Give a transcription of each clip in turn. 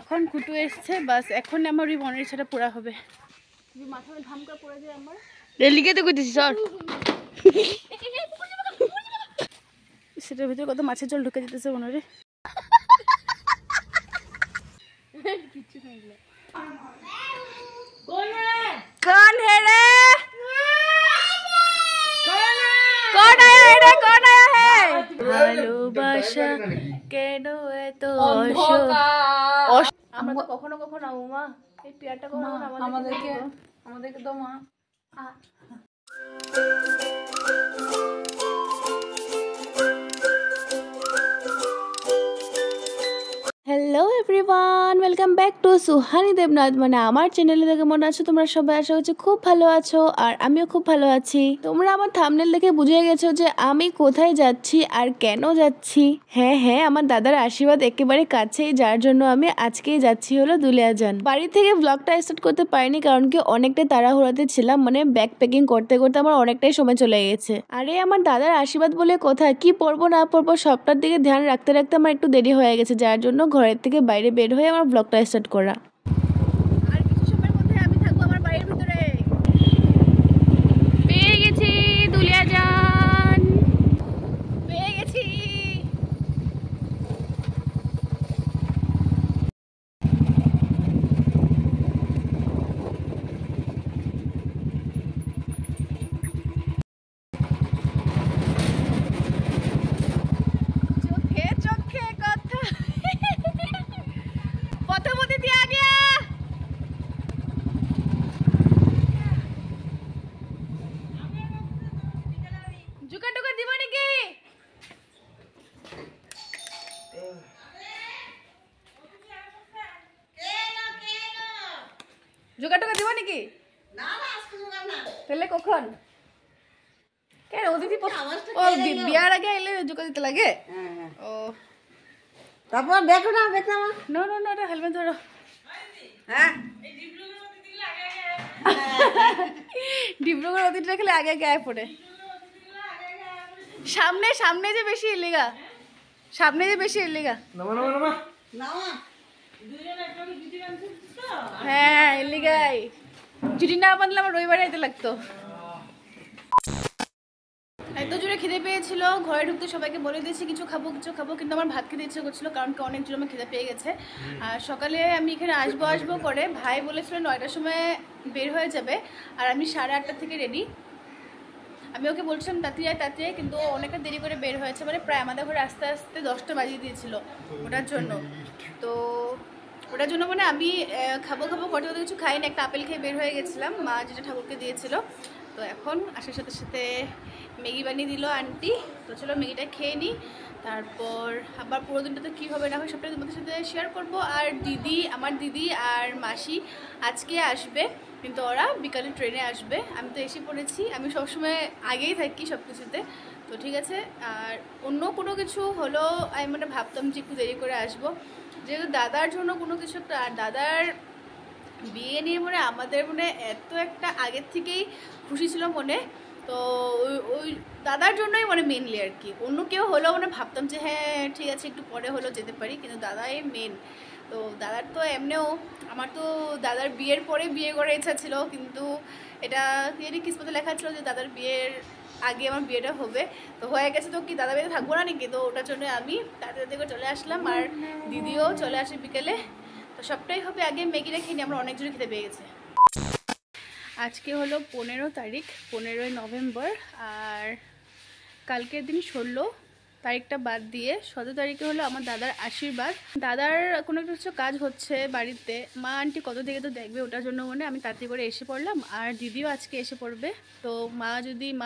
এখন কুটু এসছে, বাস এখন আমার ওই মনের ইচ্ছাটা পুরা হবে। মাথা ধামকা পড়ে যায় আমার। রেলিকে তো কইতেছি স্যার, সেটার ভিতরে কত মাছের জল ঢুকে যেতেছে মনে। কিছু নেই। कौन है रे? कौन आया है रे? कौन आया है? ভালোবাসা কেন এত আমরা তো কখনো কখনো মা এই পেয়ারটা কখনো আমাদেরকে তো মা। Hello everyone, welcome back to Suhani Debnath. মানে আমার চ্যানেলে দেখে মনে আছো তোমরা সবাই, আশা করছি খুব ভালো আছো আর আমিও খুব ভালো আছি। তোমরা আমার থাম্বনেল দেখে বুঝে গেছো যে আমি কোথায় যাচ্ছি আর কেন যাচ্ছি। হ্যাঁ, আমার দাদার আশীর্বাদ একেবারে কাছেই, যার জন্য আমি আজকেই যাচ্ছি হলো দুলিয়াজান। বাড়ি থেকে ব্লগটা স্টার্ট করতে পারিনি কারণ কি অনেকটাই তাড়াহুড়াতে ছিলাম, মানে ব্যাগ প্যাকিং করতে করতে আমার অনেকটাই সময় চলে গেছে। আরে আমার দাদার আশীর্বাদ বলে কথা, কি পরবো না পরবো সবটার দিকে ধ্যান রাখতে রাখতে আমার একটু দেরি হয়ে গেছে, যার জন্য ঘরের থেকে বাইরে বের হয়ে আমার ব্লগটা স্টার্ট করা। আর কিছু সময়ের মধ্যে আমি থাকবো আমার বাড়ির ভিতরে। পেয়ে গেছি দুলিয়াজান, পেয়ে গেছি। জোগা টোকা দিব নাকি? তাহলে কখন? কেন অতিথি বিয়ার আগে এলে জোগা দিতে লাগে? ও তারপর দেখো না বেটা নো হেলমেট ধরো। হ্যাঁ ডিব্রুগড় অতিথি রাখলে আগে গায়ে পড়ে। সামনে যে বেশি ইলিগা, হ্যাঁ ইলিগাই জুটি না বাঁধলে আমার রবিবারে আইতে লাগতো। এত জোরে খিদে পেয়েছিল, ঘরে ঢুকতে সবাইকে বলে দিয়েছি কিছু খাবো, কিন্তু আমার ভাত খেতে ইচ্ছে করছিল কারণ অনেক জোরে আমার খিদে পেয়ে গেছে। আর সকালে আমি এখানে আসবো করে ভাই বলেছিল 9টার সময় বের হয়ে যাবে, আর আমি 8:30 থেকে রেডি। আমি ওকে বলছিলাম তাড়াতাড়ি, কিন্তু অনেকটা দেরি করে বের হয়েছে, মানে প্রায় আমাদের ঘরে আস্তে আস্তে 10টা বাজিয়ে দিয়েছিল ওটার জন্য। তো ওটার জন্য মানে আমি খাবো করতে কিছু খাইনি, একটা আপেল খেয়ে বের হয়ে গেছিলাম, মা যেটা ঠাকুরকে দিয়েছিল। তো এখন আসার সাথে সাথে ম্যাগি বানিয়ে দিল আন্টি, তো চলো ম্যাগিটা খেয়ে নিই, তারপর আবার পুরো দিনটা তো কী হবে না হয় সবটাই তোমাদের সাথে শেয়ার করবো। আর আমার দিদি আর মাসি আজকে আসবে, কিন্তু ওরা বিকালে ট্রেনে আসবে। আমি তো এসে পড়েছি, আমি সবসময় আগেই থাকি সব কিছুতে, তো ঠিক আছে। আর অন্য কোনো কিছু হলো আমি মানে ভাবতাম যে একটু দেরি করে আসবো, যেহেতু দাদার জন্য কোনো কিছু একটা। আর দাদার বিয়ে নিয়ে মানে আমাদের মানে এত একটা আগের থেকেই খুশি ছিল মনে, তো ওই দাদার জন্যই মানে মেনলি আর কি। অন্য কেউ হলেও মানে ভাবতাম যে হ্যাঁ ঠিক আছে একটু পরে হলেও যেতে পারি, কিন্তু দাদাই মেন। তো দাদার তো এমনিও আমার তো দাদার বিয়ের পরে বিয়ে করার ইচ্ছা ছিল, কিন্তু এটা কিসমতে লেখা ছিল যে দাদার বিয়ের আগে আমার বিয়েটা হবে, তো হয়ে গেছে। তো কি দাদা বিয়েতে থাকবো না নাকি, তো ওটার জন্য আমি তাড়াতাড়ি করে চলে আসলাম, আর দিদিও চলে আসে বিকেলে। তো সবটাই হবে আগে ম্যাগিটা খেয়ে নিই, আমরা অনেক জোরে খেতে পেয়ে গেছে। আজকে হলো 15 তারিখ, 15ই নভেম্বর, আর কালকের দিন 16 তারিখটা বাদ দিয়ে 17 তারিখে হলো আমার দাদার আশীর্বাদ। দাদার কোনো কিছু কাজ হচ্ছে বাড়িতে, মা আন্টি কত থেকে তো দেখবে, ওটার জন্য মানে আমি তাড়াতাড়ি করে এসে পড়লাম। আর দিদিও আজকে এসে পড়বে, তো মা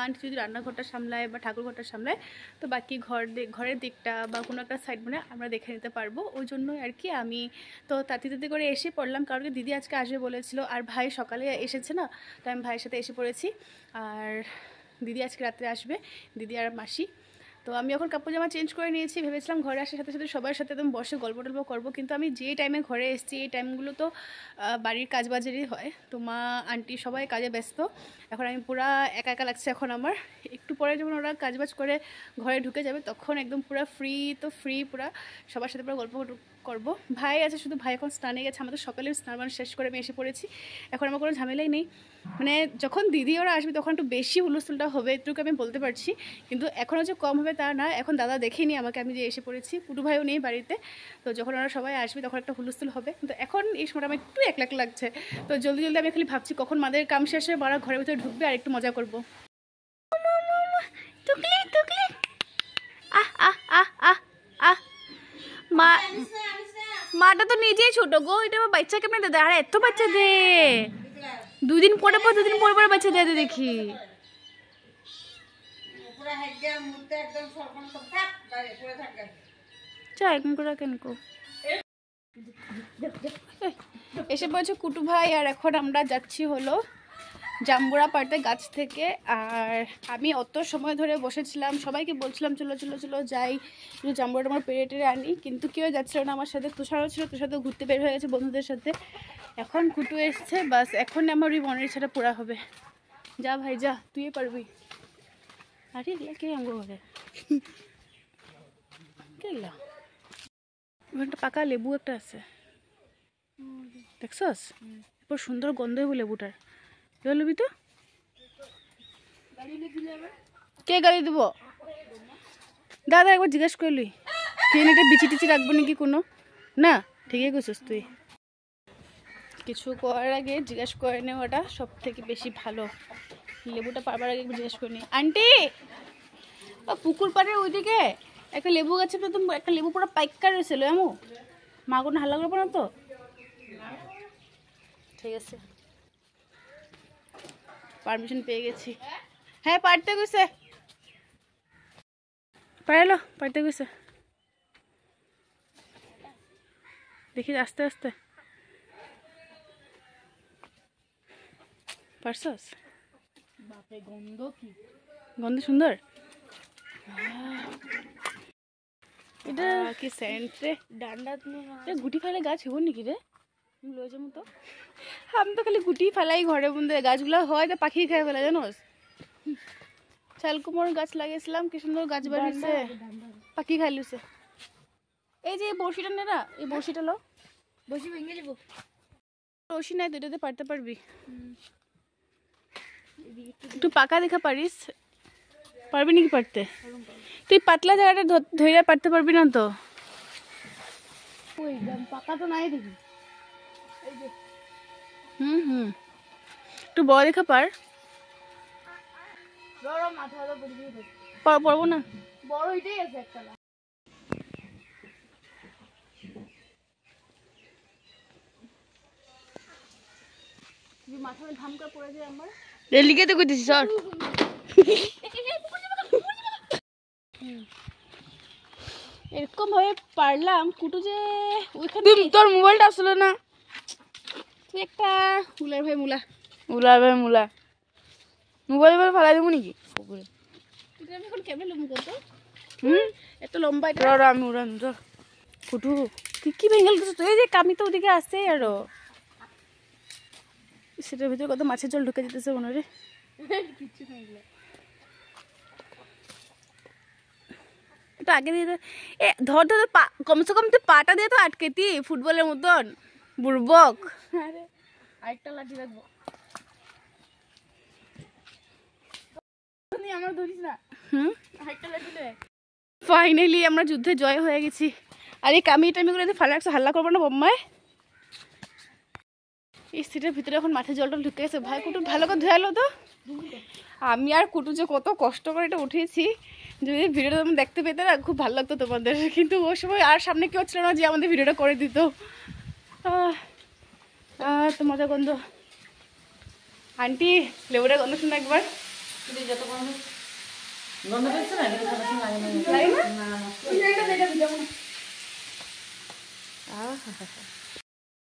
আন্টি যদি রান্নাঘরটা সামলায় বা ঠাকুরঘরটা সামলায়, তো বাকি ঘরের দিকটা বা কোনো একটা সাইড মানে আমরা দেখে নিতে পারবো। ওই জন্যই আর কি আমি তো তাড়াতাড়ি করে এসে পড়লাম, কারণ দিদি আজকে আসবে বলেছিল, আর ভাই সকালে এসেছে না, তো আমি ভাইয়ের সাথে এসে পড়েছি। আর দিদি আজকে রাত্রে আসবে, দিদি আর মাসি। তো আমি এখন কাপড় জামা চেঞ্জ করে নিয়েছি, ভেবেছিলাম ঘরে আসার সাথে সাথে সবার সাথে একদম বসে গল্প টল্প করবো, কিন্তু আমি যে টাইমে ঘরে এসেছি এই টাইমগুলো তো বাড়ির কাজ বাজারই হয়, তো মা আন্টি সবাই কাজে ব্যস্ত। এখন আমি পুরা একা একা লাগছে এখন আমার। একটু পরে যখন ওরা কাজবাজ করে ঘরে ঢুকে যাবে তখন একদম পুরা ফ্রি পুরা সবার সাথে পুরো গল্প করবো। ভাই আছে, শুধু ভাই এখন স্নানে গেছে, আমাদের সকালে স্নান শেষ করে আমি এসে পড়েছি, এখন আমার কোনো ঝামেলাই নেই। মানে যখন দিদি ওরা আসবে তখন একটু বেশি হুলস্থুলটা হবে, এটুকু আমি বলতে পারছি, কিন্তু এখনও যে কম হবে তা না। এখন দাদা দেখেনি আমাকে, আমি যে এসে পড়েছি, কুটু ভাইও নেই বাড়িতে, তো যখন ওরা সবাই আসবে তখন একটা হুলস্থুল হবে, কিন্তু এখন এই সময়টা আমার একটু একলাক লাগছে। তো জলদি জলদি আমি খালি ভাবছি কখন মাদের কাম শেষে মারা ঘরের ভিতরে ঢুকবে আর একটু মজা করবো। টুকলি টুকলি আহ আহ আহ আহ আহ মা মাটা তো নিজেই ছোট গো, এটা আমার বাচ্চা কেমন দে? আরে এত বাচ্চা দে, দুদিন পরে বাচ্চা দেয় দেখি। এসে পড়েছে কুটু ভাই, আর এখন আমরা যাচ্ছি হলো জাম্বুরা পাড়তে গাছ থেকে। আর আমি অত সময় ধরে বসেছিলাম, সবাইকে বলছিলাম চলো চলো চলো যাই, একটু জাম্বুরাটা আমার পেরে টেরে আনি, কিন্তু কেউ যাচ্ছিল না আমার সাথে। তুষারও ছিল, তুষারও ঘুরতে বের হয়ে গেছে বন্ধুদের সাথে। এখন কুটু এসছে, বাস এখন আমার ওই মনের ইচ্ছাটা পুরা হবে। যা ভাই যা, তুই পারবি। আরে এগুলা কে আঙ্গ ঘরে কেগুলা? একটা পাকা লেবু একটা আছে, দেখছস? এরপর সুন্দর গন্ধ হইব লেবুটার। লবি তো কে গাড়ি দিব? দাদা একবার জিজ্ঞেস করলি ট্রেন এটা বিচি টিচি রাখবো নাকি কোনো? না, ঠিকই করছিস তুই। কিছু করার আগে জিজ্ঞেস করে নেওয়াটা সব থেকে বেশি ভালো। লেবুটা পারবার আগে একবার জিজ্ঞেস করে নি। আন্টি, পুকুর পাড়ের ওইদিকে একটা লেবু গাছে তো একটা লেবু পুরো পাইকার রয়েছিল, এমন মা কোনো হাল্লা করবো না তো? ঠিক আছে, পারমিশন পেয়ে গেছি। হ্যাঁ পারতে গেছে, পারলো পারতে গেছে, দেখি আস্তে আস্তে পারছস? বাপরে গন্ধ কি, গন্ধ সুন্দর। এটা কি সেন্ট রে? ডান্ডা গুটি ফেলে গাছ হবো নাকি রে? লয়ে যাবো তো, আমি তো খালি গুটি ফেলাই ঘরের মধ্যে, গাছগুলো হয় তো পাখি খেয়ে ফেলে জানোস। শালকুমোর গাছ লাগিয়েছিলাম, কি সুন্দর গাছ বাড়িয়েছে, পাখি খাই লুছে। এই যে বড়শিটা নে না, এই বড়শিটা লো, বসি ভেঙে যাবো। বড়শি নাই তো, এটাতে পারতে পারবি? একটু পাকা দেখা পারিস? পারবি নাকি পারতে? তুই পাতলা জায়গাটা ধরে পারতে পারবি না তো? পাকা তো নাই দেখি। একটু বড় দেখা পার। পারবো না, বড় এটাই আছে একটা। মাথায় ধাম করে পড়ে যায় আমার, লিখে তো কইতেছি স্যার। এরকম ভাবে পারলাম কুটু যে ওইখানে। তোর মোবাইলটা আসলো না, তুই একটা উলার ভাই মুলা, উলার ভাই মুলা মোবাইল ফেলাই দেবো নাকি পুকুরে? আমি এখন কেমন লম্বা করতো, এত লম্বা এটা আমি উড়ান ধর। কুটু তুই কি ভেঙে গেছিস? তুই যে কামি তো ওদিকে আসছে আরো, সেটার ভিতরে কত মাছের জল ঢুকে যেতেছে মনে রে। এটা আগে দিয়ে ধর ধর কমসে কম তুই পাটা দিয়ে তো আটকেতি ফুটবলের মতন বুড়বক। আরেকটা লাঠি রাখবো, আমার ধরিস না। ফাইনালি আমরা যুদ্ধে জয় হয়ে গেছি। আর এই কামি টামিগুলো ফালা রাখছে, হাল্লা করবো না বোম্মায়। এই সিটের ভিতরে এখন মাঠে জলটা ঢুকে গেছে। ভাই কুটু ভালো করে ধুয়ালো তো। আমি আর কুটু যে কত কষ্ট করে এটা উঠেছি, যদি ভিডিওটা তুমি দেখতে পেতে না খুব ভালো লাগতো তোমাদের, কিন্তু ওই সময় আর সামনে কেউ ছিল না যে আমাদের ভিডিওটা করে দিত। তো মজা গন্ধ। আন্টি লেবুটা গন্ধ শুনে একবার।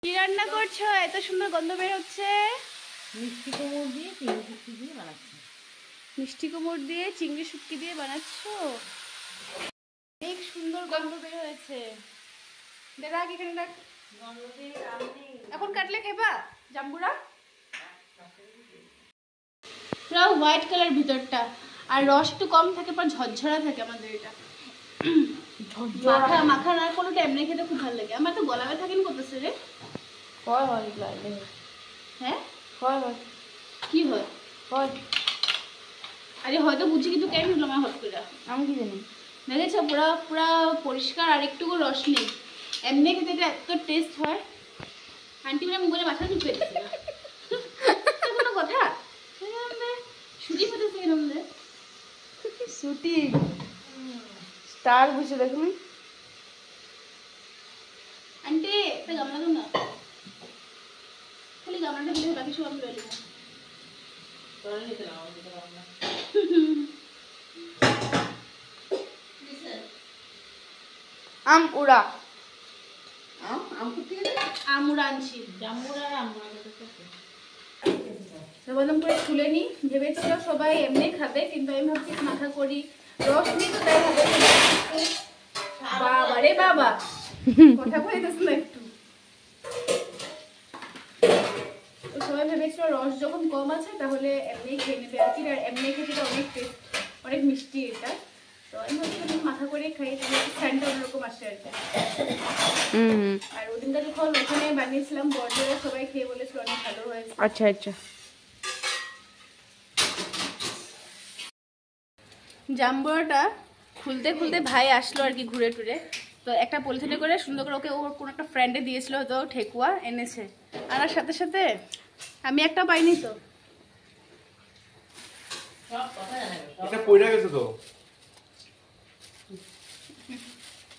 কি রান্না করছো? এত সুন্দর গন্ধ বের হচ্ছে। মিষ্টি কুমড় দিয়ে চিংড়ি শুটকি দিয়ে বানাচ্ছি। মিষ্টি কুমড় দিয়ে চিংড়ি শুটকি দিয়ে বানাচ্ছো? অনেক সুন্দর গন্ধ বের হয়েছে। দেখ এখানে দেখ, এখন কাটলে খেবা জাম্বুরা? পুরো হোয়াইট কালার ভিতরটা, আর রস একটু কম থাকে, পর ঝরঝরা থাকে আমাদের এটা। মাখা মাখা না কোনো এমনি খেতে খুব ভালো লাগে। আমার তো গলা ব্যথা থাকেন করতেছে রে। হ্যাঁ কি হয়? আরে হয়তো বুঝি, কিন্তু কেন হলো আমার হট করে? আমি কি জানি। দেখেছো পুরা পুরা পরিষ্কার, আর একটুকু রস নেই। এমনি খেতে এটা এত টেস্ট হয়। আন্টি মানে মুখে মাথা ঢুকে দিচ্ছে না কোনো কথা। শুটি হতেছে এরকম রে, সুটি স্টার বুঝে দেখুন। আন্টি একটা গামলা দাও না, খালি গামলাটা দিলে বাকি সব আমি লইলাম। আম উড়া আমুরা আনছি, বললাম করে খুলে নি। ভেবেছিল সবাই এমনি খাবে, কিন্তু আমি ভাবছি মাথা করি রস নিয়ে, তো তাই ভাবে। বাবা রে বাবা, কথা কইতেছ না একটু। তো সবাই ভেবেছিল রস যখন কম আছে তাহলে এমনি খেয়ে নেবে আর কি। আর এমনি খেতে অনেক টেস্ট, অনেক মিষ্টি এটা। তো আমি ভাবছিলাম মাথা করে খাই, তাহলে স্যান্ডটা অন্যরকম আসে আর কি। আর ওদিনটা যখন ওখানে বানিয়েছিলাম বড়রা সবাই খেয়ে বলেছিল অনেক ভালো হয়েছে। আচ্ছা জাম্বুরাটা খুলতে খুলতে ভাই আসলো আর কি ঘুরে টুরে। তো একটা পলিথিনে করে সুন্দর করে ওকে ওর কোনো একটা ফ্রেন্ডে দিয়েছিল, হয়তো ঠেকুয়া এনেছে। আনার সাথে সাথে আমি একটা পাইনি, তো এটা পয়রা গেছে তো।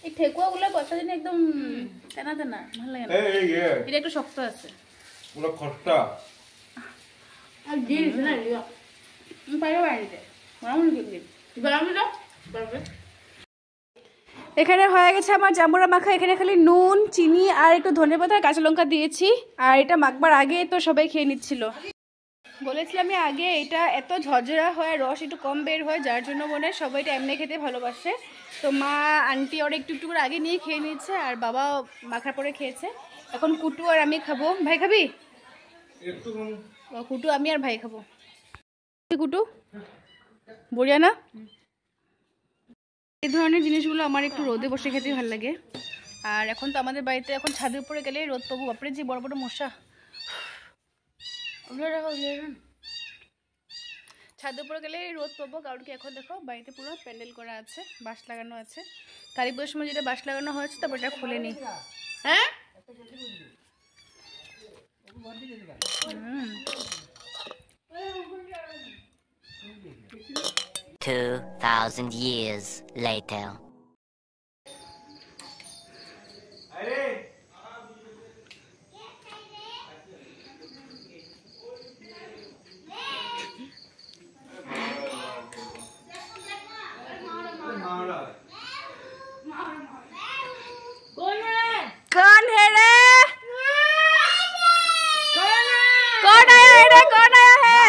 এই ঠেকুয়াগুলো কথা জানি একদম তেনা তেনা, ভালো লাগে না। এটা একটু শক্ত আছে। পুরো খস্তা। আর জিনিস না রিয়া পাইও বাড়িতে মোটামুটি দিন বানাবি তো। এখানে হয়ে গেছে আমার জাম্বুরা মাখা। এখানে খালি নুন, চিনি আর একটু ধনেপাতা আর কাঁচা লঙ্কা দিয়েছি। আর এটা মাখবার আগে তো সবাই খেয়ে নিচ্ছিল। বলেছিলাম আমি আগে, এটা এত ঝরঝরা হয়, রস একটু কম বের হয়, যার জন্য মনে হয় সবাই এটা এমনি খেতে ভালোবাসে। তো মা আন্টি ওরা একটু একটু করে আগে নিয়ে খেয়ে নিচ্ছে, আর বাবা মাখার পরে খেয়েছে। এখন কুটু আর আমি খাবো। ভাই খাবি? কুটু আমি আর ভাই খাবো। কুটু বড়িয়া না? এই ধরনের জিনিসগুলো আমার একটু রোদে বসে খেতে ভালো লাগে। আর এখন তো আমাদের বাড়িতে এখন ছাদের উপরে গেলে রোদ পাবো। বাপরে যে বড় বড় মশা। ছাদের উপরে গেলে রোদ পাবো, কারণ কি এখন দেখো বাড়িতে পুরো প্যান্ডেল করা আছে, বাঁশ লাগানো আছে। কালী পুজোর সময় যেটা বাঁশ লাগানো হয়েছে, তারপর এটা খুলেনি। হ্যাঁ 2,000 years later. कौन है रे? कौन आया है रे? कौन आया है?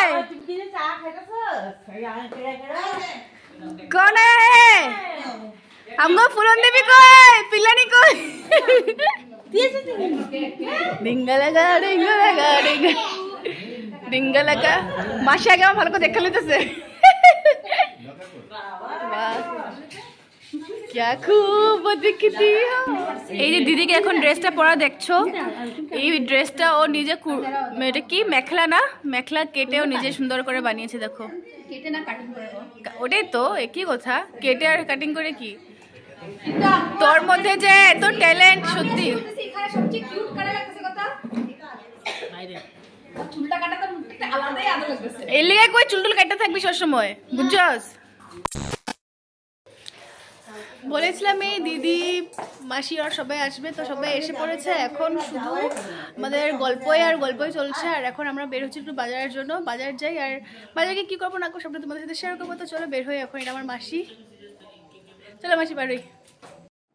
कौन आया है? हमको फूलन देवी कोई पिलानी कोई डिंगलगा डिंगलगा डिंगलगा माशी आगे আমার ভালো করে দেখা লইতেছে। क्या खूब दिखती हो। এই যে দিদিকে এখন ড্রেসটা পরা দেখছো, এই ড্রেসটা ও নিজে এটা কি মেখলা না, মেখলা কেটে ও নিজে সুন্দর করে বানিয়েছে। দেখো কেটে না কাটিং করে, ওটাই তো একই কথা, কেটে আর কাটিং করে কি। তোর মধ্যে যে এত ট্যালেন্ট, সত্যি এখানে সবচেয়ে কিউট কাটা লাগতেছে কথা বাইরে চুলটা কাটাতে একটা আলাদাই আদর লাগতেছে। এর লাগি কই চুলটুল কাটতে থাকবি সব সময়, বুঝছস? বলেছিলাম এই দিদি মাসি আর সবাই আসবে, তো সবাই এসে পড়েছে। এখন শুধু আমাদের গল্পই আর গল্পই চলছে। আর এখন আমরা বের হচ্ছি একটু বাজারের জন্য। বাজার যাই, আর বাজারে কী করবো না করবো সবটা তোমাদের সাথে শেয়ার করবো। তো চলো বের হই এখন। এটা আমার মাসি, চলো মাসি বের হই।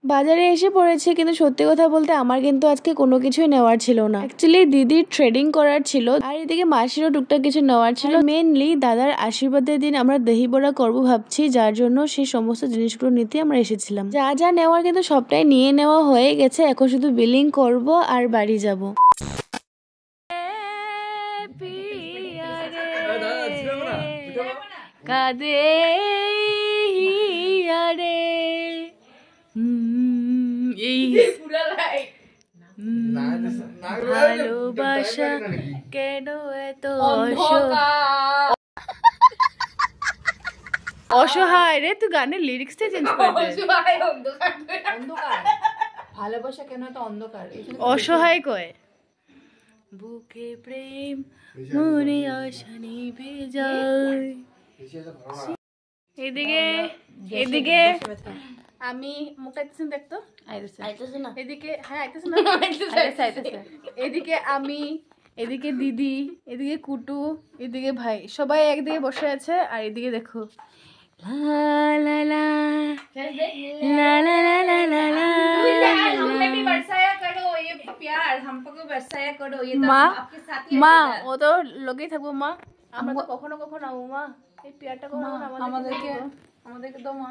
বাজারে এসে পড়েছে, কিন্তু সত্যি কথা বলতে আমার কিন্তু আজকে কোনো কিছুই নেওয়ার ছিল না। অ্যাকচুয়ালি দিদির ট্রেডিং করার ছিল, আর এদিকে মাসিরও টুকটাক কিছু নেওয়ার ছিল। মেনলি দাদার আশীর্বাদের দিন আমরা দহি বড়া করবো ভাবছি, যার জন্য সেই সমস্ত জিনিসগুলো নিতে আমরা এসেছিলাম। যা যা নেওয়ার কিন্তু সবটাই নিয়ে নেওয়া হয়ে গেছে, এখন শুধু বিলিং করব আর বাড়ি যাব। কাদে আরে এই ভালোবাসা কেন এত অসহায় রে, তুই গানের লিরিক্সটা চেঞ্জ করে দে। ভালোবাসা কেন তো অন্ধকার, অসহায় কয় বুকে প্রেম মনে আশা নিভে যায়। এদিকে এদিকে আমি মুখটা আইতেছেন দেখতো, আইতেছে না এদিকে, হ্যাঁ আইতেছে না এদিকে আমি, এদিকে দিদি, এদিকে কুটু, এদিকে ভাই, সবাই একদিকে বসে আছে। আর এদিকে দেখো লা লা লা লা লা লা লা লা লা। মা মা ও তো লগেই থাকবো মা, আমরা তো কখনো কখনো আমু মা এই পেয়ারটা করো আমাদেরকে তো মা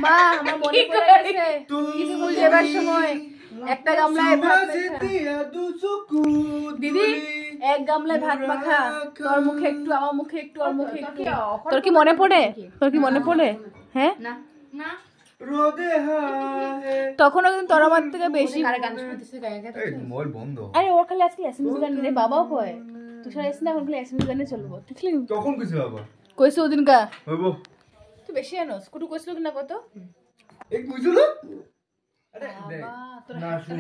মা আমার মনে পড়ে গেছে স্কুল যাবার সময় একটা গামলায় ভাত দিদি, এক গামলায় ভাত মাখা, তোর মুখে একটু আমার মুখে একটু ওর মুখে একটু। তোর কি মনে পড়ে? তোর কি মনে পড়ে? হ্যাঁ না না তখনও কিন্তু তোর আমার থেকে বেশি গান শুনতেছে। আরে ওর খালি আজকে এসএমএস গান রে, বাবাও কয় তুই সারা এসে না এখন খালি এসএমএস গানে চলবো। দেখলি কখন কইছে বাবা? কইছে ওদিন কা হইব তুই বেশি আনোস, কুটু কইছিল কি না কত এক বুঝলো? আরে না শুন